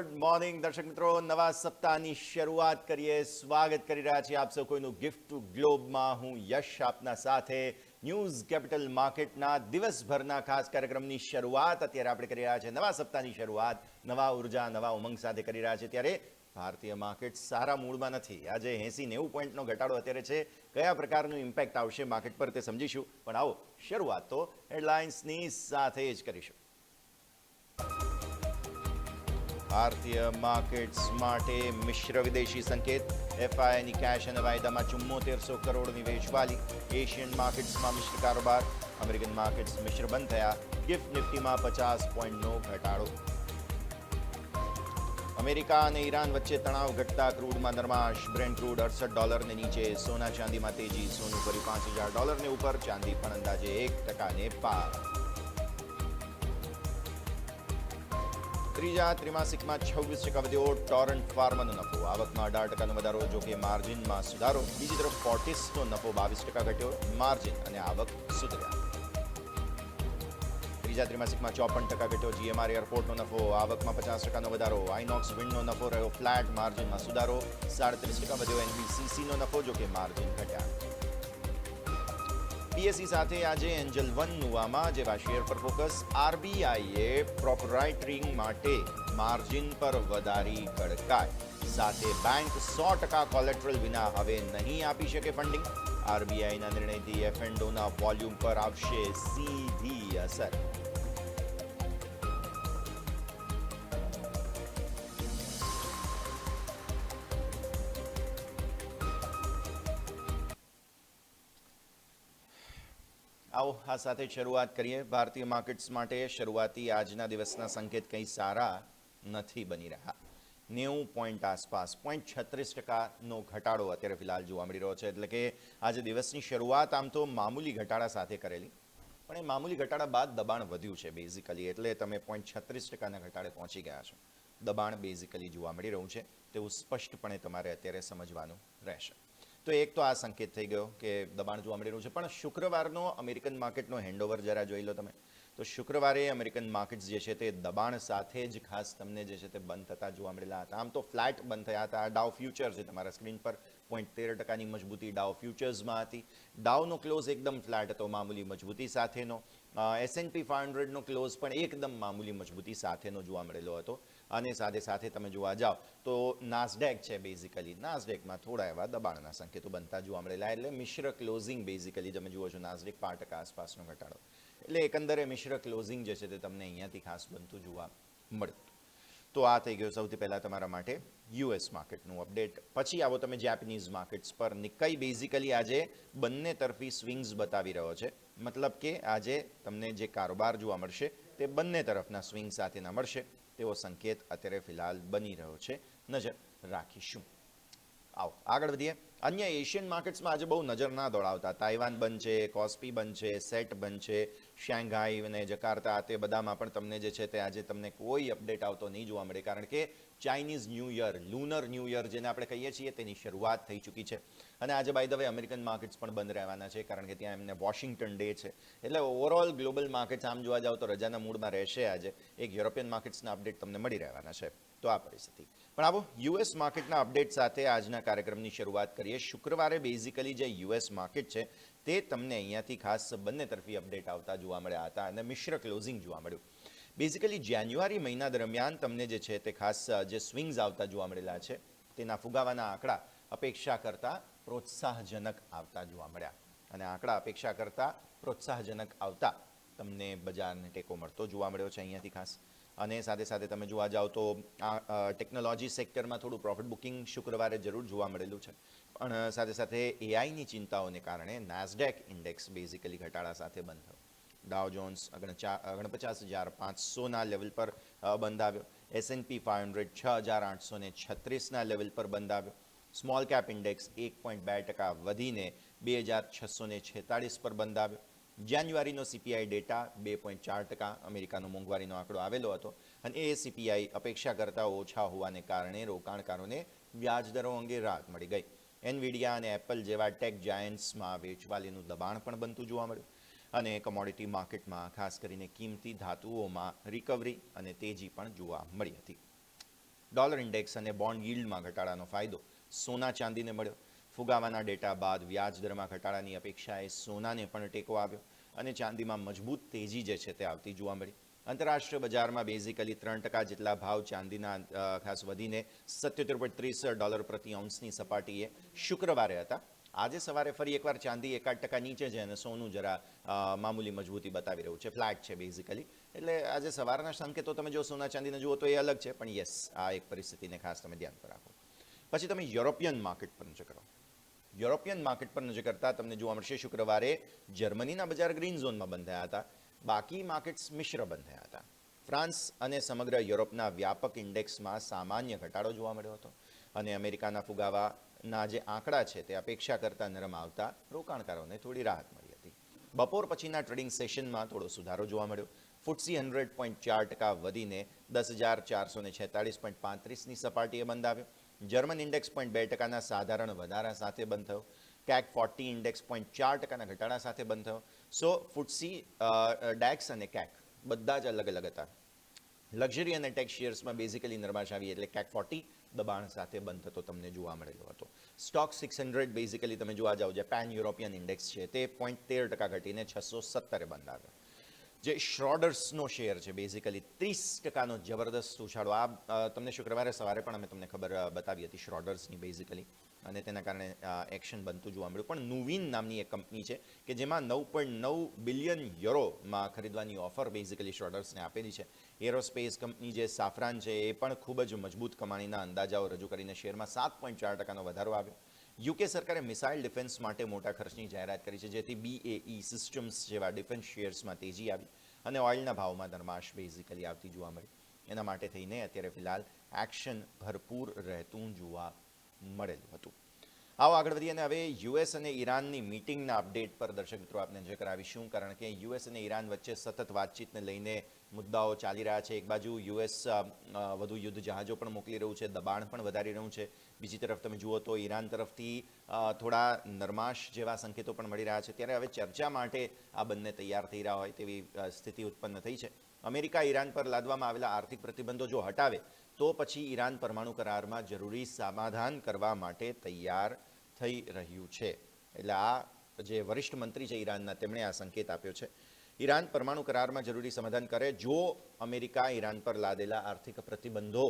Good morning દર્શક મિત્રો, નવા સપ્તાહની શરૂઆત કરીએ. સ્વાગત કરી રહ્યા છીએ આપ સૌ કોઈનું ગિફ્ટ ટુ ગ્લોબમાં. હું યશ આપના સાથે ન્યૂઝ કેપિટલ માર્કેટના દિવસભરના ખાસ કાર્યક્રમની શરૂઆત અત્યારે આપણે કરી રહ્યા છીએ. નવા સપ્તાહની શરૂઆત નવા ઉર્જા નવા ઉમંગ સાથે કરી રહ્યા છીએ. ત્યારે ભારતીય માર્કેટ સારા મૂડમાં નથી. આજે 80-90 પોઈન્ટનો ઘટાડો અત્યારે છે. કયા પ્રકારનું ઇમ્પેક્ટ આવશે માર્કેટ પર તે સમજીશું. પણ આવો શરૂઆત તો હેડલાઇન્સની સાથે જ કરીશું. ભારતીય માર્કેટ્સ માટે મિશ્ર વિદેશી સંકેત. એફઆઈઆઈની કેશ અને વાયદામાં 7400 કરોડની વેચવાલી. એશિયન માર્કેટ્સમાં મિશ્ર કારોબાર. અમેરિકન માર્કેટ્સ મિશ્ર બંધ થયા. ગિફ્ટ નિફ્ટીમાં 50 પોઈન્ટનો ઘટાડો. અમેરિકા અને ઈરાન વચ્ચે તણાવ ઘટતા ક્રૂડમાં નરમાશ. બ્રેન્ટ ક્રૂડ $68 નીચે. સોના ચાંદીમાં તેજી. સોનું ફરી $5000 ઉપર. ચાંદી પણ અંદાજે 1% પાર. ત્રીજા ત્રિમાસિકમાં 26% વધ્યો ટોરન્ટ ફાર્માનો નફો. આવકમાં 18% વધારો, જોકે માર્જિનમાં સુધારો. બીજી તરફ ફોર્ટિસનો નફો 22% ઘટ્યો. માર્જિન અને આવક સુધર્યા. ત્રીજા ત્રિમાસિકમાં 54% ઘટ્યો GMR એરપોર્ટનો નફો. આવકમાં 50%નો વધારો. આઇનોક્સ વિન્ડનો નફો રહ્યો ફ્લેટ. માર્જિનમાં સુધારો. 37% વધ્યો NBCCનો નફો, જોકે માર્જિન ઘટ્યા. BSE સાથે આજે એન્જલ વન નુવામાં જેવા શેર પર ફોકસ. RBIએ પ્રોપરાઇટરિંગ માટે માર્જિન પર વધારી કડકાઈ. સાથે બેંક 100% કોલેટરલ વિના હવે નહીં આપી શકે ફંડિંગ. RBIના નિર્ણયથી F&Oના વોલ્યુમ પર આવશે સીધી અસર. આવો આ સાથે શરૂઆત કરીએ. ભારતીય માર્કેટ્સ માટે શરૂઆતી આજના દિવસના સંકેત કંઈ સારા નથી બની રહ્યા. 90 પોઈન્ટ આસપાસ 0.36%નો ઘટાડો અત્યારે ફિલહાલ જોવા મળી રહ્યો છે. એટલે કે આજે દિવસની શરૂઆત આમ તો મામૂલી ઘટાડા સાથે કરેલી, પણ એ મામૂલી ઘટાડા બાદ દબાણ વધ્યું છે બેઝિકલી. એટલે તમે 0.36%ના ઘટાડે પહોંચી ગયા છો. દબાણ બેઝિકલી જોવા મળી રહ્યું છે તેવું સ્પષ્ટપણે તમારે અત્યારે સમજવાનું રહેશે. તો એક તો આ સંકેત થઈ ગયો કે દબાણ જોવા મળી રહ્યું છે. પણ શુક્રવારનો અમેરિકન માર્કેટનો હેન્ડઓવર જરા જોઈ લો તમે. તો શુક્રવારે અમેરિકન માર્કેટ્સ જે છે તે દબાણ સાથે જ ખાસ તમને જે છે તે બંધ થતા જોવા મળેલા હતા. આમ તો ફ્લેટ બંધ થયા હતા. ડાઉ ફ્યુચર છે તમારા સ્ક્રીન પર 0.13%ની મજબૂતી ડાઉ ફ્યુચર્સમાં હતી. ડાઉનો ક્લોઝ એકદમ ફ્લેટ હતો, મામૂલી મજબૂતી સાથેનો. S&P 500નો ક્લોઝ પણ એકદમ મામૂલી મજબૂતી સાથેનો જોવા મળેલો હતો. અને સાથે સાથે તમે જોવા જાઓ તો નાસ્ડેક છે બેઝિકલી, નાસ્ડેકમાં થોડા એવા દબાણના સંકેતો બનતા જોવા મળેલા. એટલે મિશ્ર ક્લોઝિંગ બેઝિકલી તમે જુઓ છો. નાસ્ડેક 5% આસપાસનો ઘટાડો. એટલે એકંદરે મિશ્ર ક્લોઝિંગ જે છે તે તમને અહીંયાથી ખાસ બનતું જોવા મળતું. તો આ થઈ ગયું સૌથી પહેલાં તમારા માટે US માર્કેટનું અપડેટ. પછી આવો તમે જેપનીઝ માર્કેટ્સ પર. નિક્કાઈ બેઝિકલી આજે બંને તરફી સ્વિંગ્સ બતાવી રહ્યો છે. મતલબ કે આજે તમને જે કારોબાર જોવા મળશે તે બંને તરફના સ્વિંગ સાથેના મળશે તેવો સંકેત અત્યારે ફિલહાલ બની રહ્યો છે. નજર રાખીશું. આવો આગળ વધીએ. અન્ય એશિયન માર્કેટ્સમાં આજે બહુ નજર ના દોડાવતા. તાઇવાન બંધ છે, કોસ્પી બંધ છે, સેટ બંધ છે, શાંઘાઈ અને જકાર્તા તે બધામાં પણ તમને જે છે તે આજે તમને કોઈ અપડેટ આવતો નહીં જોવા મળે. કારણ કે Chinese New Year, lunar New Year જેને આપણે કહીએ છીએ તેની શરૂઆત થઈ ચૂકી છે. અને આજે by the way American markets પણ બંધ રહેવાના છે કારણ કે ત્યાં એમને વોશિંગ્ટન ડે છે. એટલે ઓવરઓલ ગ્લોબલ માર્કેટ્સ આમ જોવા જાવ તો રજાના મૂડમાં રહેશે. આજે એક યુરોપિયન માર્કેટ્સના અપડેટ તમને મળી રહેવાના છે. તો આ પરિસ્થિતિ. પણ આવો US માર્કેટના અપડેટ સાથે આજના કાર્યક્રમની શરૂઆત કરીએ. શુક્રવારે બેઝિકલી જે US માર્કેટ છે તે તમને અહીંયાથી ખાસ બંને તરફી અપડેટ આવતા જોવા મળ્યા હતા અને મિશ્ર ક્લોઝિંગ જોવા મળ્યું. બેઝિકલી જાન્યુઆરી મહિના દરમિયાન તમને જે છે તે ખાસ જે સ્વિંગ્સ આવતા જોવા મળેલા છે તેના ફુગાવાના આંકડા અપેક્ષા કરતાં પ્રોત્સાહજનક આવતા જોવા મળ્યા. અને આંકડા અપેક્ષા કરતાં પ્રોત્સાહજનક આવતા તમને બજારને ટેકો મળતો જોવા મળ્યો છે અહીંયાથી ખાસ. અને સાથે સાથે તમે જોવા જાઓ તો આ ટેકનોલોજી સેક્ટરમાં થોડું પ્રોફિટ બુકિંગ શુક્રવારે જરૂર જોવા મળેલું છે. પણ સાથે સાથે એઆઈની ચિંતાઓને કારણે નાસ્ડેક ઇન્ડેક્સ બેઝિકલી ઘટાડા સાથે બંધ થયો. ડાઉ જોન્સ 49,500ના લેવલ પર બંધ આવ્યો. S&P 500 6,836ના લેવલ પર બંધ આવ્યો. સ્મોલ કેપ ઇન્ડેક્સ 1.2% વધીને 2,646 પર બંધ આવ્યો. જાન્યુઆરીનો CPI ડેટા 2.4%, અમેરિકાનો મોંઘવારીનો આંકડો આવેલો હતો અને એ CPI અપેક્ષા કરતાં ઓછા હોવાને કારણે રોકાણકારોને વ્યાજદરો અંગે રાહત મળી ગઈ. એનવીડિયા અને એપલ જેવા ટેક જાયન્ટ્સમાં વેચવાલીનું દબાણ પણ બનતું જોવા મળ્યું. અને કમોડિટી માર્કેટમાં ખાસ કરીને કિંમતી ધાતુઓમાં રિકવરી અને તેજી પણ જોવા મળી હતી. ડોલર ઇન્ડેક્સ અને બોન્ડ yieldમાં ઘટાડાનો ફાયદો સોના ચાંદીને મળ્યો. ફુગાવાના ડેટા બાદ વ્યાજ દરમાં ઘટાડાની અપેક્ષાએ સોનાને પણ ટેકો આવ્યો અને ચાંદીમાં મજબૂત તેજી જે છે તે આવતી જોવા મળી. આંતરરાષ્ટ્રીય બજારમાં બેઝિકલી 3% જેટલા ભાવ ચાંદીના ખાસ વધીને $77.30 પ્રતિ ઓન્સની સપાટીએ શુક્રવારે હતા. આજે સવારે ફરી એકવાર ચાંદી 1% નીચે છે અને સોનું જરા મામૂલી મજબૂતી બતાવી રહ્યું છે, ફ્લેટ છે બેઝિકલી. એટલે આજે સવારના સંકેતો તમે જો સોના ચાંદીને જુઓ તો એ અલગ છે, પણ યસ, આ એક પરિસ્થિતિને ખાસ તમે ધ્યાન પર રાખો. પછી તમે યુરોપિયન માર્કેટ પર નજર કરો. યુરોપિયન માર્કેટ પર નજર કરતા તમને જોવા મળશે શુક્રવારે જર્મનીના બજાર ગ્રીન ઝોનમાં બંધ થયા હતા. બાકી માર્કેટ્સ મિશ્ર બંધ થયા હતા. ફ્રાન્સ અને સમગ્ર યુરોપના વ્યાપક ઇન્ડેક્સમાં સામાન્ય ઘટાડો જોવા મળ્યો હતો અને અમેરિકાના ફુગાવાના જે આંકડા છે તે અપેક્ષા કરતાં નરમ આવતા રોકાણકારોને થોડી રાહત મળી હતી. બપોર પછીના ટ્રેડિંગ સેશનમાં થોડો સુધારો જોવા મળ્યો. FTSE 100.4% વધીને 10,446.35ની સપાટીએ બંધ આવ્યો. જર્મન ઇન્ડેક્સ 0.2%ના સાધારણ વધારા સાથે બંધ થયો. CAC 40 ઇન્ડેક્સ 0.4%ના ઘટાડા સાથે બંધ થયો. સો FTSE, DAX અને CAC બધા જ અલગ અલગ હતા. લક્ઝરી અને ટેક શેર્સમાં બેઝિકલી નરમાશ આવી એટલે CAC 40 દબાણ સાથે બંધ થતો તમને જોવા મળેલો હતો. સ્ટોક 600 બેઝિકલી તમે જોવા જાઓ જે પેન યુરોપિયન ઇન્ડેક્સ છે તે 0.13% ઘટીને 670 બંધ આવ્યો. જે શ્રોડર્સનો શેર છે બેઝિકલી 30%નો જબરદસ્ત ઉછાળો. આ તમને શુક્રવારે સવારે પણ અમે તમને ખબર બતાવી હતી શ્રોડર્સની બેઝિકલી, અને તેના કારણે એક્શન બનતું જોવા મળ્યું. પણ નુવિન નામની એક કંપની છે કે જેમાં 9.9 બિલિયન યુરોમાં ખરીદવાની ઓફર બેઝિકલી શ્રોડર્સને આપેલી છે. એરોસ્પેસ કંપની જે સાફરાન છે એ પણ ખૂબ જ મજબૂત કમાણીના અંદાજાઓ રજૂ કરીને શેરમાં 7.4%નો વધારો આવ્યો. યુકે સરકારે મિસાઇલ ડિફેન્સ માટે મોટા ખર્ચની જાહેરાત કરી છે, જેથી BAE સિસ્ટમ્સ જેવા ડિફેન્સ શેર્સમાં તેજી આવી અને ઓઇલના ભાવમાં નરમાશ બેઝિકલી આવતી જોવા મળી. એના માટે થઈને અત્યારે ફિલહાલ એક્શન ભરપૂર રહેતું જોવા મળેલું હતું. આવો આગળ વધીએ અને હવે યુએસ અને ઈરાનની મીટિંગના અપડેટ પર દર્શક મિત્રો આપને નજર કરાવીશું, કારણ કે યુએસ અને ઈરાન વચ્ચે સતત વાતચીતને લઈને મુદ્દાઓ ચાલી રહ્યા છે. એક બાજુ યુએસ વધુ યુદ્ધ જહાજો પણ મોકલી રહ્યું છે, દબાણ પણ વધારી રહ્યું છે. બીજી તરફ તમે જુઓ તો ઈરાન તરફથી થોડા નરમાશ જેવા સંકેતો પણ મળી રહ્યા છે. ત્યારે હવે ચર્ચા માટે આ બંને તૈયાર થઈ રહ્યા હોય તેવી સ્થિતિ ઉત્પન્ન થઈ છે. અમેરિકા ઈરાન પર લાદવામાં આવેલા આર્થિક પ્રતિબંધો જો હટાવે તો પછી ઈરાન પરમાણુ કરારમાં જરૂરી સમાધાન કરવા માટે તૈયાર થઈ રહ્યું છે. એટલે આ જે વરિષ્ઠ મંત્રી છે ઈરાનના, તેમણે આ સંકેત આપ્યો છે. ઈરાન પરમાણુ કરારમાં જરૂરી સમાધાન કરે જો અમેરિકા ઈરાન પર લાદેલા આર્થિક પ્રતિબંધો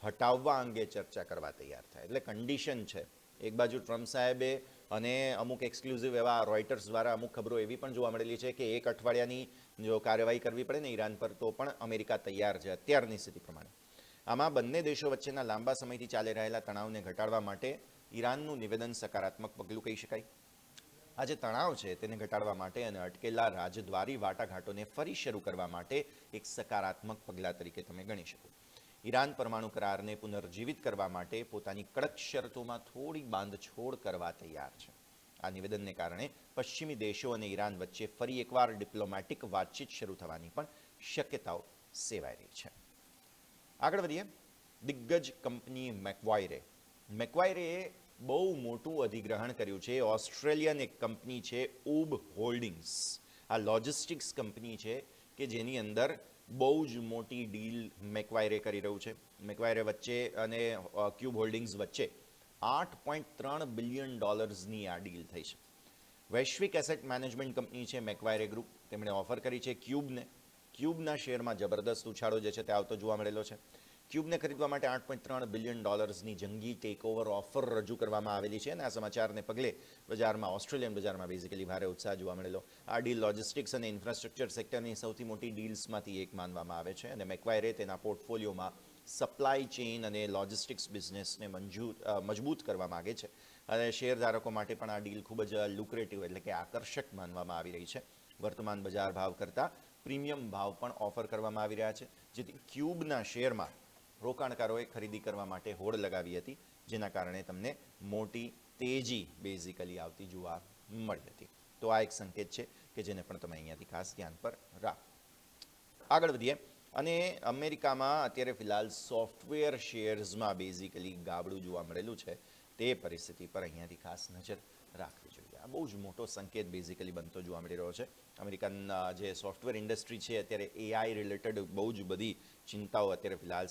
હટાવવા અંગે ચર્ચા કરવા તૈયાર થાય. એટલે કન્ડિશન છે. એક બાજુ ટ્રમ્પ સાહેબે અને અમુક એક્સક્લુઝિવ એવા રોયટર્સ દ્વારા અમુક ખબરો એવી પણ જોવા મળેલી છે કે 1 અઠવાડિયાની જો કાર્યવાહી કરવી પડે ને ઈરાન પર તો પણ અમેરિકા તૈયાર છે અત્યારની સ્થિતિ પ્રમાણે. આમાં બંને દેશો વચ્ચેના લાંબા સમયથી ચાલી રહેલા તણાવને ઘટાડવા માટે ઈરાનનું નિવેદન સકારાત્મક પગલું કહી શકાય. આ જે તણાવ છે તેને ઘટાડવા માટે અને અટકેલા રાજદ્વારી વાટાઘાટોને ફરી શરૂ કરવા માટે એક સકારાત્મક પગલાં તરીકે તમે ગણી શકો. ઈરાન પરમાણુ કરારને પુનર્જીવિત કરવા માટે પોતાની કડક શરતોમાં થોડી બાંધછોડ કરવા તૈયાર છે. આ નિવેદનને કારણે પશ્ચિમી દેશો અને ઈરાન વચ્ચે ફરી એકવાર ડિપ્લોમેટિક વાતચીત શરૂ થવાની પણ શક્યતાઓ સેવાઈ રહી છે. આગળ વધીએ. દિગ્ગજ કંપની મેક્વાયરેએ બહુ મોટું અધિગ્રહણ કર્યું છે. ઓસ્ટ્રેલિયન એક કંપની છે ઉબ હોલ્ડિંગ્સ. આ લોજિસ્ટિક્સ કંપની છે કે જેની અંદર બહુ જ મોટી ડીલ મેક્વાયરે કરી રહ્યું છે. મેક્વાયરે વચ્ચે અને ક્યુબ હોલ્ડિંગ્સ વચ્ચે $8.3 બિલિયન આ ડીલ થઈ છે. વૈશ્વિક એસેટ મેનેજમેન્ટ કંપની છે મેક્વાયરે ગ્રુપ, તેમણે ઓફર કરી છે ક્યુબને. ક્યુબના શેરમાં જબરદસ્ત ઉછાળો જે છે તે આવતો જોવા મળેલો છે. ક્યુબને ખરીદવા માટે $8.3 બિલિયન જંગી ટેકઓવર ઓફર રજૂ કરવામાં આવેલી છે અને આ સમાચારને પગલે બજારમાં, ઓસ્ટ્રેલિયન બજારમાં બેઝિકલી ભારે ઉત્સાહ જોવા મળેલો. આ ડીલ લોજિસ્ટિક્સ અને ઇન્ફ્રાસ્ટ્રક્ચર સેક્ટરની સૌથી મોટી ડીલ્સમાંથી એક માનવામાં આવે છે અને મેક્વાયરે તેના પોર્ટફોલિયોમાં સપ્લાય ચેઇન અને લોજિસ્ટિક્સ બિઝનેસને મજબૂત કરવા માગે છે અને શેરધારકો માટે પણ આ ડીલ ખૂબ જ લુક્રેટિવ એટલે કે આકર્ષક માનવામાં આવી રહી છે. વર્તમાન બજાર ભાવ કરતાં પ્રીમિયમ ભાવ પણ ઓફર કરવામાં આવી રહ્યા છે, જેથી ક્યુબના શેરમાં રોકાણકારોએ ખરીદી કરવા માટે હોડ લગાવી હતી, જેના કારણે તમને મોટી તેજી બેઝિકલી આવતી જોવા મળી હતી. તો આ એક સંકેત છે કે જેને પણ તમે અહીંયાથી ખાસ ધ્યાન પર રાખો. આગળ વધીએ અને અમેરિકામાં અત્યારે ફિલહાલ સોફ્ટવેર શેર્સમાં બેઝિકલી ગાબડું જોવા મળેલું છે. તે પરિસ્થિતિ પર અહીંયાથી ખાસ નજર રાખવી જોઈએ. આ બહુ જ મોટો સંકેત બેઝિકલી બનતો જોવા મળી રહ્યો છે. અમેરિકન જે સોફ્ટવેર ઇન્ડસ્ટ્રી છે અત્યારે AI રિલેટેડ બહુ જ બધી ચિંતાઓ અત્યારે ફિલહાલ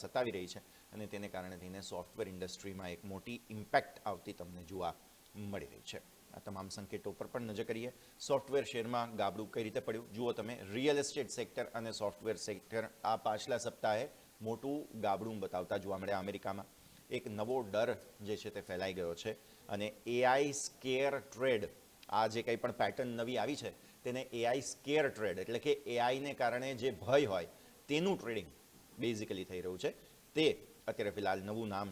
સતાવી રહી છે અને તેને કારણે થઈને સોફ્ટવેર ઇન્ડસ્ટ્રીમાં એક મોટી ઇમ્પેક્ટ આવતી તમને જોવા મળી રહી છે. આ તમામ સંકેતો પર પણ નજર કરીએ. સોફ્ટવેર શેરમાં ગાબડું કઈ રીતે પડ્યું જુઓ તમે. રિયલ એસ્ટેટ સેક્ટર અને સોફ્ટવેર સેક્ટર આ પાછલા સપ્તાહે મોટું ગાબડું બતાવતા જોવા મળ્યા. અમેરિકામાં એક નવો ડર જે છે તે ફેલાઈ ગયો છે અને એઆઈ સ્કેર ટ્રેડ, આ જે કંઈ પણ પેટર્ન નવી આવી છે તેને એઆઈ સ્કેર ટ્રેડ એટલે કે એઆઈને કારણે જે ભય હોય તેનું ટ્રેડિંગ બેઝિકલી થઈ રહ્યું છે. તે અત્યારે ફિલહાલ નવું નામ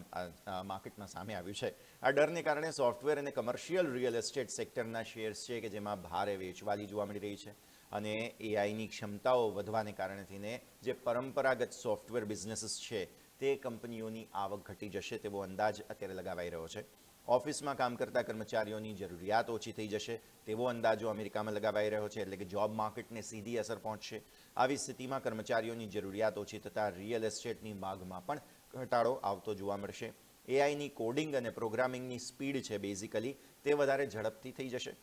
માર્કેટમાં સામે આવ્યું છે. આ ડરને કારણે સોફ્ટવેર અને કમર્શિયલ રિયલ એસ્ટેટ સેક્ટરના શેર્સ છે કે જેમાં ભારે વેચવાલી જોવા મળી રહી છે અને એઆઈની ક્ષમતાઓ વધવાને કારણે થઈને જે પરંપરાગત સોફ્ટવેર બિઝનેસીસ છે તે કંપનીઓની આવક ઘટી જશે તેવો અંદાજ અત્યારે લગાવાઈ રહ્યો છે. ઓફિસમાં કામ કરતા કર્મચારીઓની જરૂરિયાત ઓછી થઈ જશે તેવો અંદાજો અમેરિકામાં લગાવાઈ રહ્યો છે, એટલે કે જોબ માર્કેટને સીધી અસર પહોંચશે. આવી સ્થિતિમાં કર્મચારીઓની જરૂરિયાત ઓછી થતાં રિયલ એસ્ટેટની માગમાં પણ ઘટાડો આવતો જોવા મળશે. એઆઈની કોડિંગ અને પ્રોગ્રામિંગની સ્પીડ છે બેઝિકલી તે વધારે ઝડપથી થઈ જશે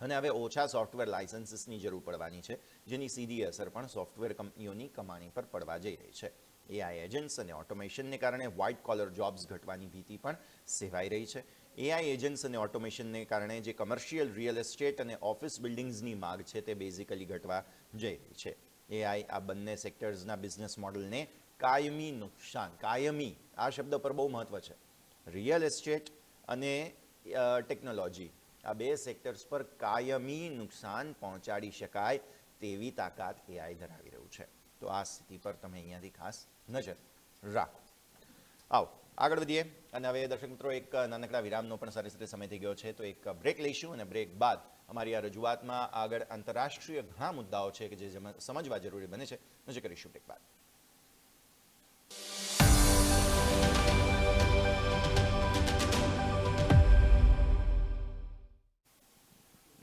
અને હવે ઓછા સોફ્ટવેર લાયસન્સીસની જરૂર પડવાની છે, જેની સીધી અસર પણ સોફ્ટવેર કંપનીઓની કમાણી પર પડવા જઈ રહી છે. એઆઈ એજન્ટ્સ અને ઓટોમેશનને કારણે વ્હાઇટ કોલર જોબ્સ ઘટવાની ભીતિ પણ સેવાઈ રહી છે. એઆઈ એજન્ટ્સ અને ઓટોમેશનને કારણે જે કમર્શિયલ રિયલ એસ્ટેટ અને ઓફિસ બિલ્ડિંગ્સની માગ છે તે બેઝિકલી ઘટવા જઈ રહી છે. એઆઈ આ બંને સેક્ટર્સના બિઝનેસ મોડલને કાયમી નુકસાન, કાયમી આ શબ્દ પર બહુ મહત્વ છે. રિયલ એસ્ટેટ અને ટેકનોલોજી આ બે સેક્ટર્સ પર કાયમી નુકસાન પહોંચાડી શકાય તેવી તાકાત એઆઈ ધરાવી રહ્યું છે. તો આ સ્થિતિ પર તમે અહીંયાથી ખાસ નજર રાખો. આવો આગળ વધીએ અને હવે દર્શક મિત્રો એક નાનકડા વિરામનો પણ સરસ રીતે સમય થઈ ગયો છે, તો એક બ્રેક લઈશું અને બ્રેક બાદ અમારી આ રજૂઆતમાં આગળ આંતરરાષ્ટ્રીય ઘણા મુદ્દાઓ છે કે જે સમજવા જરૂરી બને છે. નજર કરીશું બ્રેક બાદ.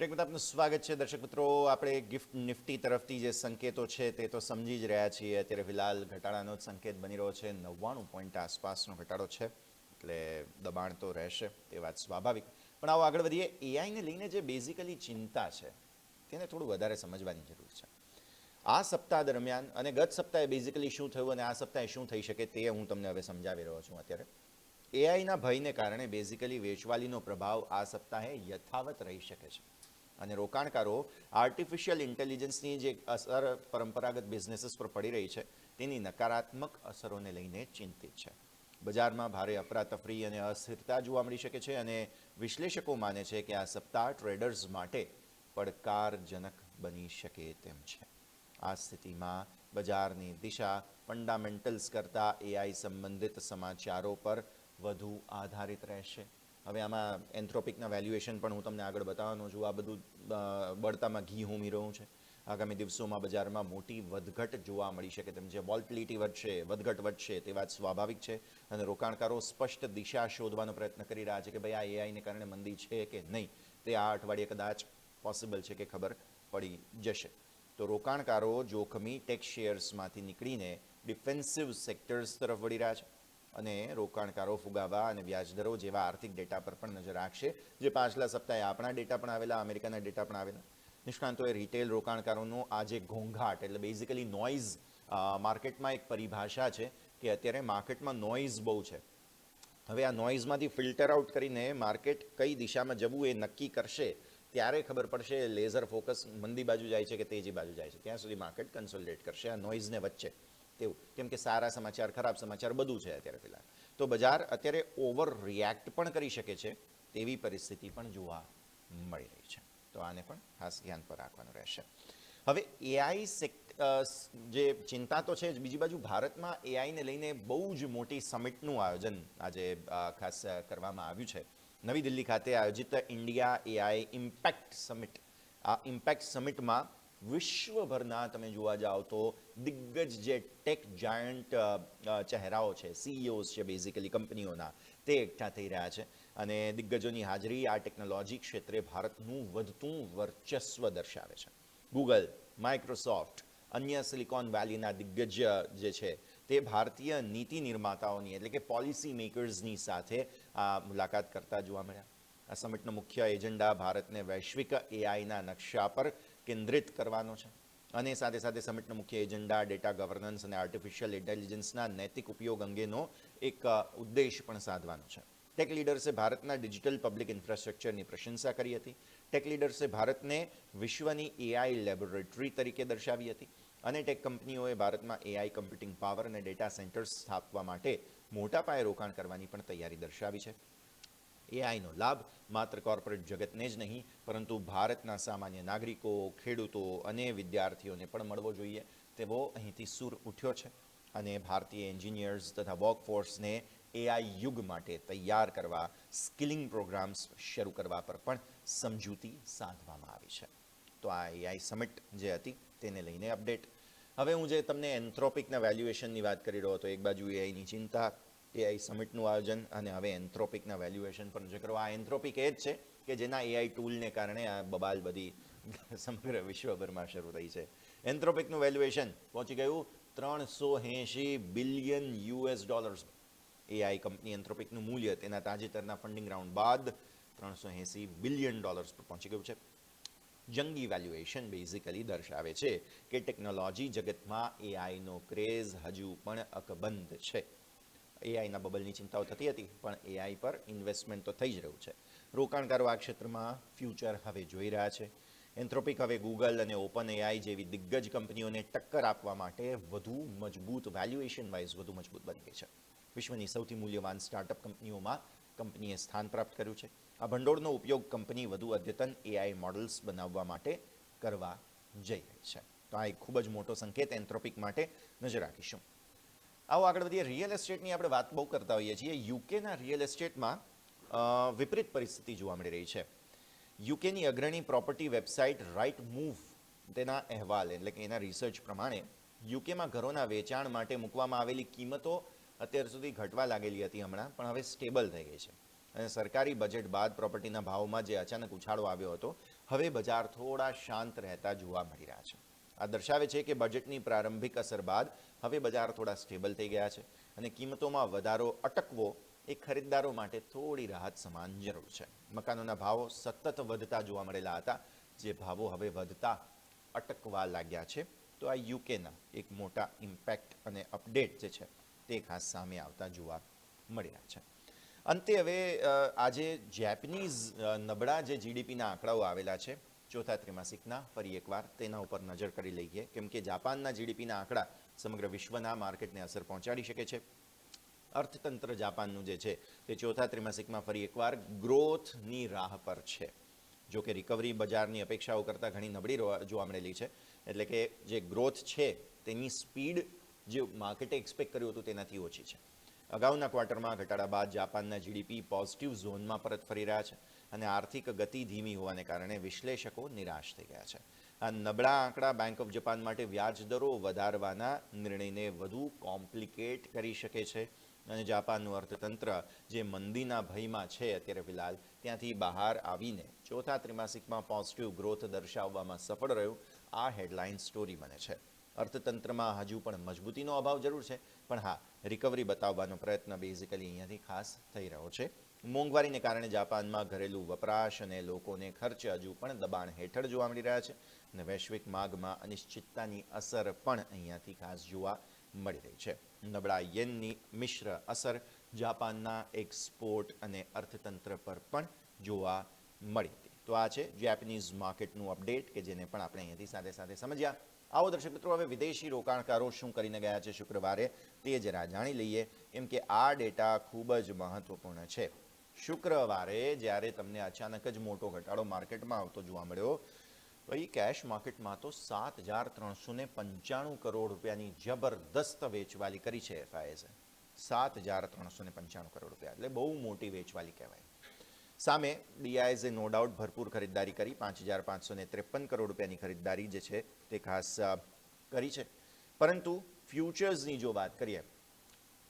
આપનું સ્વાગત છે દર્શક મિત્રો. આપણે ગિફ્ટ નિફ્ટી તરફથી જે સંકેતો છે તે તો સમજી જ રહ્યા છીએ. અત્યારે ફિલહાલ ઘટાડાનો જ સંકેત બની રહ્યો છે. 99 પોઈન્ટ આસપાસનો ઘટાડો છે, એટલે દબાણ તો રહેશે, તે વાત સ્વાભાવિક. પણ આવો આગળ વધીએ. એઆઈને લઈને જે બેઝિકલી ચિંતા છે તેને થોડું વધારે સમજવાની જરૂર છે. આ સપ્તાહ દરમિયાન અને ગત સપ્તાહે બેઝિકલી શું થયું અને આ સપ્તાહે શું થઈ શકે તે હું તમને હવે સમજાવી રહ્યો છું. અત્યારે એઆઈના ભયને કારણે બેઝિકલી વેચવાલીનો પ્રભાવ આ સપ્તાહે યથાવત રહી શકે છે અને રોકાણકારો આર્ટિફિશિયલ ઇન્ટેલિજન્સની જે અસર પરંપરાગત બિઝનેસીસ પર પડી રહી છે તેની નકારાત્મક અસરોને લઈને ચિંતિત છે. બજારમાં ભારે અફરાતફરી અને અસ્થિરતા જોવા મળી શકે છે અને વિશ્લેષકો માને છે કે આ સપ્તાહ ટ્રેડર્સ માટે પડકારજનક બની શકે તેમ છે. આ સ્થિતિમાં બજારની દિશા ફંડામેન્ટલ્સ કરતાં એઆઈ સંબંધિત સમાચારો પર વધુ આધારિત રહેશે. હવે આમાં એન્થ્રોપિકના વેલ્યુએશન પણ હું તમને આગળ બતાવવાનો છું. આ બધું બળતામાં ઘી ઉમેરી રહ્યું છે. આગામી દિવસોમાં બજારમાં મોટી વધઘટ જોવા મળી શકે તેમ છે. વોલ્ટિલિટી વધશે, વધઘટ વધશે તે વાત સ્વાભાવિક છે અને રોકાણકારો સ્પષ્ટ દિશા શોધવાનો પ્રયત્ન કરી રહ્યા છે કે ભાઈ આ એઆઈને કારણે મંદી છે કે નહીં. તે આ અઠવાડિયે કદાચ પોસિબલ છે કે ખબર પડી જશે. તો રોકાણકારો જોખમી ટેક શેર્સમાંથી નીકળીને ડિફેન્સિવ સેક્ટર્સ તરફ વળી રહ્યા છે અને રોકાણકારો ફુગાવા અને વ્યાજદરો જેવા આર્થિક ડેટા પર પણ નજર રાખશે, જે પાછલા સપ્તાહે આપણા ડેટા પણ આવેલા, અમેરિકાના ડેટા પણ આવેલા. નિષ્ણાંતોએ રિટેલ રોકાણકારોનો આ જે ઘોંઘાટ એટલે બેઝિકલી નોઇઝ, માર્કેટમાં એક પરિભાષા છે કે અત્યારે માર્કેટમાં નોઇઝ બહુ છે. હવે આ નોઇઝમાંથી ફિલ્ટર આઉટ કરીને માર્કેટ કઈ દિશામાં જવું એ નક્કી કરશે ત્યારે ખબર પડશે લેઝર ફોકસ મંદી બાજુ જાય છે કે તેજી બાજુ જાય છે. ત્યાં સુધી માર્કેટ કન્સોલિડેટ કરશે આ નોઇઝને વચ્ચે તેવું, કેમ કે સારા સમાચાર, ખરાબ સમાચાર બધું છે અત્યારે ફિલહાલ. તો બજાર અત્યારે ઓવર રિએક્ટ પણ કરી શકે છે તેવી પરિસ્થિતિ પણ જોવા મળી રહી છે. તો આને પણ ખાસ ધ્યાન પર રાખવાનું રહેશે. હવે એઆઈ જે ચિંતા તો છે જ, બીજી બાજુ ભારતમાં એઆઈને લઈને બહુ જ મોટી સમિટનું આયોજન આજે ખાસ કરવામાં આવ્યું છે. નવી દિલ્હી ખાતે આયોજિત ઇન્ડિયા એઆઈ ઇમ્પેક્ટ સમિટ. આ ઇમ્પેક્ટ સમિટમાં વિશ્વભરના તમે જોવા જાઓ તો દિગ્ગજ જે ટેક જાયન્ટ ચહેરાઓ છે, સીઈઓઝ છે બેઝિકલી કંપનીઓના, તે એકઠા થઈ રહ્યા છે અને દિગ્ગજોની હાજરી આ ટેકનોલોજી ક્ષેત્રે ભારતનું વધતું વર્ચસ્વ દર્શાવે છે. ગૂગલ, માઇક્રોસોફ્ટ, અન્ય સિલિકોન વેલીના દિગ્ગજ જે છે તે ભારતીય નીતિ નિર્માતાઓની એટલે કે પોલિસી મેકર્સની સાથે આ મુલાકાત કરતા જોવા મળ્યા. આ સમિટનો મુખ્ય એજન્ડા ભારતને વૈશ્વિક એઆઈના નકશા પર કેન્દ્રિત કરવાનો છે અને સાથે સાથે સમિટનો મુખ્ય એજન્ડા ડેટા ગવર્નન્સ અને આર્ટિફિશિયલ ઇન્ટેલિજન્સના નૈતિક ઉપયોગ અંગેનો એક ઉદ્દેશ પણ સાધવાનો છે. ટેક લીડર્સે ભારતના ડિજિટલ પબ્લિક ઇન્ફ્રાસ્ટ્રક્ચરની પ્રશંસા કરી હતી. ટેક લીડર્સે ભારતને વિશ્વની એઆઈ લેબોરેટરી તરીકે દર્શાવી હતી અને ટેક કંપનીઓએ ભારતમાં એઆઈ કમ્પ્યુટિંગ પાવર અને ડેટા સેન્ટર્સ સ્થાપવા માટે મોટા પાયે રોકાણ કરવાની પણ તૈયારી દર્શાવી છે. એઆઈનો લાભ માત્ર કોર્પોરેટ જગતને જ નહીં પરંતુ ભારતના સામાન્ય નાગરિકો, ખેડૂતો અને વિદ્યાર્થીઓને પણ મળવો જોઈએ તેવો અહીંથી સૂર ઉઠ્યો છે અને ભારતીય એન્જિનિયર્સ તથા વર્કફોર્સને એઆઈ યુગ માટે તૈયાર કરવા સ્કિલિંગ પ્રોગ્રામ્સ શરૂ કરવા પર પણ સમજૂતી સાધવામાં આવી છે. તો આ એઆઈ સમિટ જે હતી તેને લઈને અપડેટ. હવે હું જે તમને એન્થ્રોપિકના વેલ્યુએશનની વાત કરી રહ્યો હતો, એક બાજુ એઆઈની ચિંતા, એઆઈ સમિટનું આયોજન અને હવે એન્થ્રોપિકના વેલ્યુએશન પર નજર કરો. આ એન્થ્રોપિક એ જ છે કે જેના એઆઈ ટૂલને કારણે આ બબાલ બધી સમગ્ર વિશ્વભરમાં શરૂ થઈ છે. એન્થ્રોપિકનું વેલ્યુએશન પહોંચી ગયું $380 બિલિયન. એઆઈ કંપની એન્થ્રોપિકનું મૂલ્ય તેના તાજેતરના ફંડિંગ રાઉન્ડ બાદ $380 બિલિયન પર પહોંચી ગયું છે. જંગી વેલ્યુએશન બેઝિકલી દર્શાવે છે કે ટેકનોલોજી જગતમાં એઆઈનો ક્રેઝ હજુ પણ અકબંધ છે. એઆઈના બબલની ચિંતાઓ થતી હતી પણ એઆઈ પર ઇન્વેસ્ટમેન્ટ તો થઈ જ રહ્યું છે. રોકાણકારો આ ક્ષેત્રમાં ફ્યુચર હવે જોઈ રહ્યા છે. એન્થ્રોપિક હવે ગૂગલ અને ઓપન એઆઈ જેવી દિગ્ગજ કંપનીઓને ટક્કર આપવા માટે વધુ મજબૂત વેલ્યુએશન વાઇઝ વધુ મજબૂત બની ગઈ છે. વિશ્વની સૌથી મૂલ્યવાન સ્ટાર્ટઅપ કંપનીઓમાં કંપનીએ સ્થાન પ્રાપ્ત કર્યું છે. આ ભંડોળનો ઉપયોગ કંપની વધુ અદ્યતન એઆઈ મોડલ્સ બનાવવા માટે કરવા જઈ રહી છે. તો આ એક ખૂબ જ મોટો સંકેત એન્થ્રોપિક માટે નજર રાખીશું. આવો આગળ વધીએ. રિયલ એસ્ટેટની આપણે વાત બહુ કરતા હોઈએ છીએ. યુકેના રિયલ એસ્ટેટમાં વિપરીત પરિસ્થિતિ જોવા મળી રહી છે. યુકેની અગ્રણી પ્રોપર્ટી વેબસાઇટ રાઇટ મૂવ તેના અહેવાલ એટલે કે એના રિસર્ચ પ્રમાણે યુકેમાં ઘરોના વેચાણ માટે મૂકવામાં આવેલી કિંમતો અત્યાર સુધી ઘટવા લાગેલી હતી હમણાં, પણ હવે સ્ટેબલ થઈ ગઈ છે. અને સરકારી બજેટ બાદ પ્રોપર્ટીના ભાવમાં જે અચાનક ઉછાળો આવ્યો હતો, હવે બજાર થોડા શાંત રહેતા જોવા મળી રહ્યા છે. આ દર્શાવે છે કે બજેટની પ્રારંભિક અસર બાદ હવે બજાર થોડા સ્ટેબલ થઈ ગયા છે અને કિંમતોમાં વધારો અટકવો એ ખરીદદારો માટે થોડી રાહત સમાન જરૂર છે. મકાનોના ભાવો સતત વધતા જોવા મળેલા હતા, જે ભાવો હવે વધતા અટકવા લાગ્યા છે. તો આ યુકેના એક મોટા ઇમ્પેક્ટ અને અપડેટ જે છે તે ખાસ સામે આવતા જોવા મળી રહ્યા છે. અંતે હવે આજે જેપનીઝ નબળા જે જીડીપીના આંકડાઓ આવેલા છે ચોથા ત્રિમાસિકના, ફરી એકવાર તેના ઉપર નજર કરી લઈએ કેમ કે જાપાનના જીડીપીના આંકડા સમગ્ર વિશ્વના માર્કેટને અસર પહોંચાડી શકે છે. અર્થતંત્ર જાપાનનું જે છે તે ચોથા ત્રિમાસિકમાં ફરી એકવાર ગ્રોથની રાહ પર છે. જો કે રિકવરી બજારની અપેક્ષાઓ કરતાં ઘણી નબળી જોવા મળેલી છે. એટલે કે જે ગ્રોથ છે તેની સ્પીડ જે માર્કેટે એક્સપેક્ટ કર્યું હતું તેનાથી ઓછી છે. અગાઉના ક્વાર્ટરમાં ઘટાડા બાદ જાપાનના જીડીપી પોઝિટિવ ઝોનમાં પરત ફરી રહ્યા છે અને આર્થિક ગતિ ધીમી હોવાને કારણે વિશ્લેષકો નિરાશ થઈ ગયા છે. આ નબળા આંકડા બેંક ઓફ જાપાન માટે વ્યાજ દરો વધારવાના નિર્ણયને વધુ કોમ્પ્લિકેટ કરી શકે છે અને જાપાનનું અર્થતંત્ર જે મંદીના ભયમાં છે અત્યારે ફિલહાલ, ત્યાંથી બહાર આવીને ચોથા ત્રિમાસિકમાં પોઝિટિવ ગ્રોથ દર્શાવવામાં સફળ રહ્યું, આ હેડલાઇન સ્ટોરી બને છે. અર્થતંત્રમાં હજુ પણ મજબૂતીનો અભાવ જરૂર છે, પણ હા, રિકવરી બતાવવાનો પ્રયત્ન બેઝિકલી અહીંયાથી ખાસ થઈ રહ્યો છે. મોંઘવારીને કારણે જાપાનમાં ઘરેલું વપરાશ અને લોકોને ખર્ચ હજુ પણ દબાણ હેઠળ જોવા મળી રહ્યા છે અને વૈશ્વિક માગમાં અનિશ્ચિતતાની અસર પણ અહીંયાથી ખાસ જોવા મળી રહી છે. નબળા યેનની મિશ્ર અસર જાપાનના એક્સપોર્ટ અને અર્થતંત્ર પર પણ જોવા મળી હતી. તો આ છે જેપનીઝ માર્કેટનું અપડેટ કે જેને પણ આપણે અહીંયાથી સાથે સાથે સમજ્યા. આવો દર્શક મિત્રો, હવે વિદેશી રોકાણકારો શું કરીને ગયા છે શુક્રવારે તે જરા જાણી લઈએ, કેમ કે આ ડેટા ખૂબ જ મહત્વપૂર્ણ છે. શુક્રવારે જ્યારે તમને અચાનક જ મોટો ઘટાડો માર્કેટમાં આવતો જોવા મળ્યો, ભાઈ કેશ માર્કેટમાં તો 7,395 કરોડ રૂપિયાની જબરદસ્ત વેચવાલી કરી છે એફઆઈએ. 7,395 કરોડ રૂપિયા એટલે બહુ મોટી વેચવાલી કહેવાય. સામે ડીઆઈએસે નો ડાઉટ ભરપૂર ખરીદદારી કરી 5,553 કરોડ રૂપિયાની ખરીદદારી જે છે તે ખાસ કરી છે. પરંતુ ફ્યુચર્સની જો વાત કરીએ,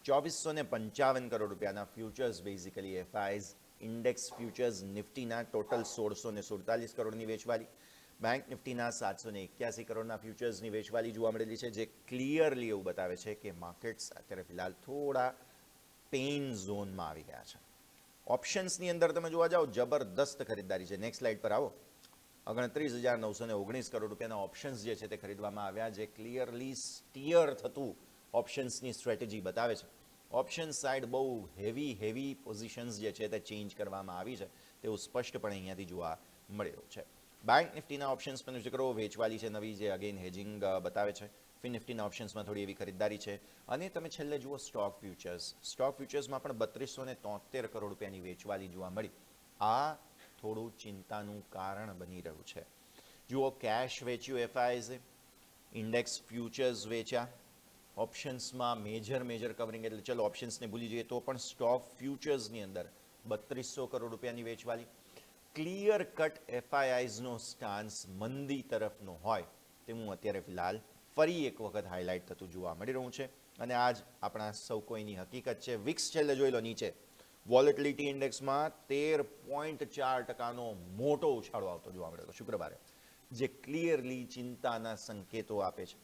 2,455 કરોડ રૂપિયાના futures basically FIIs index futures નિફ્ટીના ટોટલ 1,647 કરોડની વેચવાલી, બેંક નિફ્ટીના 781 કરોડના ફ્યુચર્સની વેચવાલી જોવા મળેલી છે, જે ક્લિયરલી એવું બતાવે છે કે માર્કેટ્સ અત્યારે ફિલહાલ થોડા પેઇન ઝોનમાં આવી ગયા છે. ઓપ્શન્સની અંદર તમે જોવા જાઓ, જબરદસ્ત ખરીદદારી છે. નેક્સ્ટ સ્લાઇડ પર આવો. 29,919 કરોડ રૂપિયાના ઓપ્શન્સ જે છે તે ખરીદવામાં આવ્યા, જે ક્લિયરલી સ્ટીયર થતું ઓપ્શન્સની સ્ટ્રેટેજી બતાવે છે. ઓપ્શન સાઇડ બહુ હેવી પોઝિશન્સ જે છે તે ચેન્જ કરવામાં આવી છે તેવું સ્પષ્ટપણે અહીંયાથી જોવા મળી રહ્યું છે. બેંક નિફ્ટીના ઓપ્શન્સ પર નજર કરો, વેચવાલી છે નવી, જે અગેન હેજિંગ બતાવે છે. ફિન નિફ્ટીના ઓપ્શન્સમાં થોડી એવી ખરીદદારી છે. અને તમે છેલ્લે જુઓ સ્ટોક ફ્યુચર્સમાં પણ 3273 કરોડ રૂપિયાની વેચવાલી જોવા મળી. આ થોડું ચિંતાનું કારણ બની રહ્યું છે. જુઓ, કેશ વેચ્યું એફઆઈઆઈએ, ઇન્ડેક્સ ફ્યુચર્સ વેચ્યા, ઓપ્શન્સમાં મેજર કવરિંગ, એટલે ચલો ઓપ્શન્સને ભૂલી જઈએ તો પણ સ્ટોક ફ્યુચર્સની અંદર 3200 કરોડ રૂપિયાની વેચવાલી. ક્લિયર કટ એફઆઈઆઈઝનો સ્ટાન્સ મંદી તરફનો હોય તેવું અત્યારે ફિલહાલ ફરી એક વખત હાઇલાઇટ થતું જોવા મળી રહ્યું છે. અને આજ આપણા સૌ કોઈની હકીકત છે. વિક્સ છેલ્લે જોઈ લો નીચે, વોલેટિલિટી ઇન્ડેક્સમાં 13.4% મોટો ઉછાળો આવતો જોવા મળ્યો શુક્રવારે, જે ક્લિયરલી ચિંતાના સંકેતો આપે છે.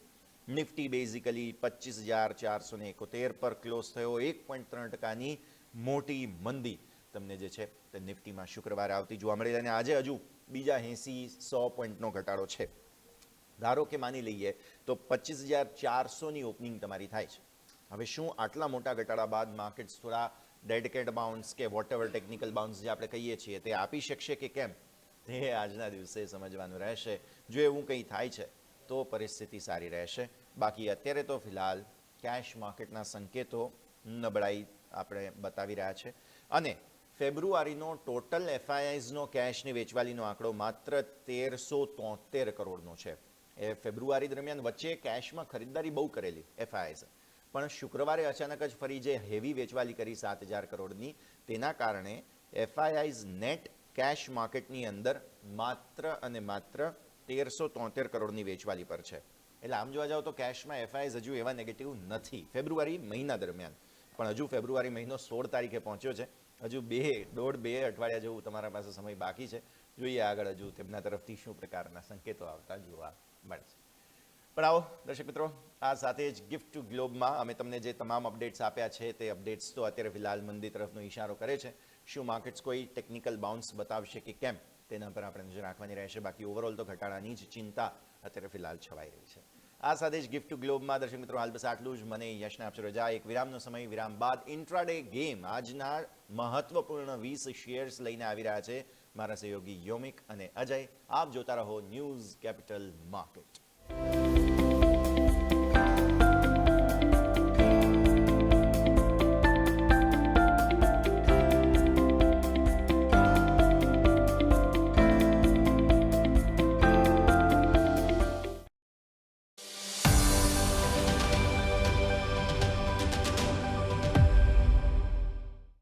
નિફ્ટી બેઝિકલી 25,471 પર ક્લોઝ થયો. 1.3%ની મોટી મંદી તમને જે છે તે નિફ્ટીમાં શુક્રવારે આવતી જોવા મળી. અને આજે હજુ બીજા 80-100 પોઈન્ટનો ઘટાડો છે. ધારો કે માની લઈએ તો 25,400ની ઓપનિંગ તમારી થાય છે. હવે શું આટલા મોટા ઘટાડા બાદ માર્કેટ્સ થોડા ડેડ કેટ બાઉન્સ કે વોટએવર ટેકનિકલ બાઉન્સ જે આપણે કહીએ છીએ તે આપી શકશે કે કેમ, તે આજના દિવસે સમજવાનું રહેશે. જો એવું કંઈ થાય છે તો પરિસ્થિતિ સારી રહેશે. બાકી અત્યારે તો ફિલહાલ કેશ માર્કેટના સંકેતો નબળાઈ આપણે બતાવી રહ્યા છે. અને ફેબ્રુઆરીનો ટોટલ એફઆઈઆઈઝનો કેશની વેચવાલીનો આંકડો માત્ર 1373 કરોડનો છે. એ ફેબ્રુઆરી દરમિયાન વચ્ચે કેશમાં ખરીદદારી બહુ કરેલી એફઆઈઆઈઝે, પણ શુક્રવારે અચાનક જ ફરી જે હેવી વેચવાલી કરી 7,000 કરોડની, તેના કારણે એફઆઈઆઈઝ નેટ કેશ માર્કેટની અંદર માત્ર અને માત્ર 1373 કરોડની વેચવાલી પર છે. એટલે આમ જોવા જાવ તો કેશમાં એફઆઈઆઈઝ હજુ એવા નેગેટિવ નથી ફેબ્રુઆરી મહિના દરમિયાન. પણ હજુ ફેબ્રુઆરી મહિનો 16 તારીખે પહોંચ્યો છે. હજુ 2 અઠવાડિયા જેવું તમારા પાસે સમય બાકી છે. જોઈએ આગળ હજુ તેમના તરફથી શું પ્રકારના સંકેતો આવતા જોવા મળે છે. પણ આવો દર્શક મિત્રો, આ સાથે જ ગિફ્ટ ટુ ગ્લોબમાં અમે તમને જે તમામ અપડેટ્સ આપ્યા છે તે અપડેટ્સ તો અત્યારે ફિલહાલ મંદી તરફનો ઇશારો કરે છે. શું માર્કેટ્સ કોઈ ટેકનિકલ બાઉન્સ બતાવશે કે કેમ, તેના પર આપણે નજર રાખવાની રહેશે. બાકી ઓવરઓલ તો ઘટાડાની જ ચિંતા અત્યારે ફિલહાલ છવાઈ રહી છે. આ સાથે જ ગિફ્ટ ટુ ગ્લોબમાં દર્શક મિત્રો હાલ બસ આટલું જ. મને યશને આપશો રજા. એક વિરામનો સમય, વિરામ બાદ ઇન્ટ્રાડે ગેમ આજના મહત્વપૂર્ણ 20 શેર્સ લઈને આવી રહ્યા છે મારા સહયોગી યોમિક અને અજય. આપ જોતા રહો ન્યૂઝ કેપિટલ માર્કેટ.